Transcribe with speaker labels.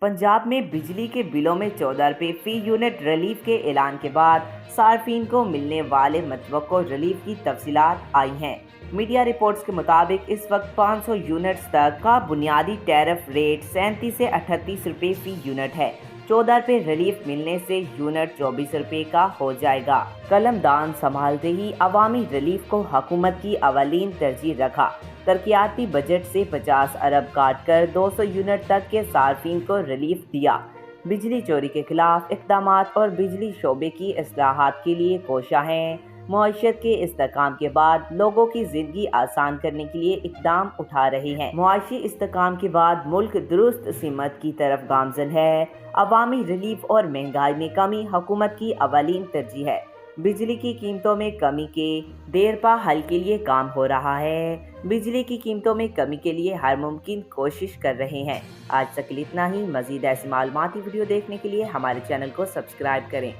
Speaker 1: पंजाब में बिजली के बिलों में 14 रुपये फी यूनिट रिलीफ के ऐलान के बाद सार्फिन को मिलने वाले मतवक्को रिलीफ की तफसीलात आई हैं। मीडिया रिपोर्ट्स के मुताबिक इस वक्त 500 यूनिट्स तक का बुनियादी टैरिफ रेट 37 से 38 रुपये फी यूनिट है। 14 रुपये रिलीफ मिलने से यूनिट 24 रुपये का हो जाएगा। कलमदान संभालते ही अवामी रिलीफ को हुकूमत की अवलीन तरजीह रखा। तरक्याती बजट से 50 अरब काट कर 200 यूनिट तक के सार्फिन को रिलीफ दिया। बिजली चोरी के खिलाफ इक़दामात और बिजली शोबे की इस्लाहात के लिए कोशिश हैं। मुआशरत के इस्तेहकाम के बाद लोगों की जिंदगी आसान करने के लिए इक़दाम उठा रहे हैं। मुआशी इस्तेहकाम के बाद मुल्क दुरुस्त सिमत की तरफ गामजन है। अवामी रिलीफ और महंगाई में कमी हुकूमत की अवलीन तरजीह है। बिजली की कीमतों में कमी के देरपा हल के लिए काम हो रहा है। बिजली की कीमतों में कमी के लिए हर मुमकिन कोशिश कर रहे हैं। आज तक इतना ही। मज़ीद ऐसी मालूमाती वीडियो देखने के लिए हमारे चैनल को सब्सक्राइब करें।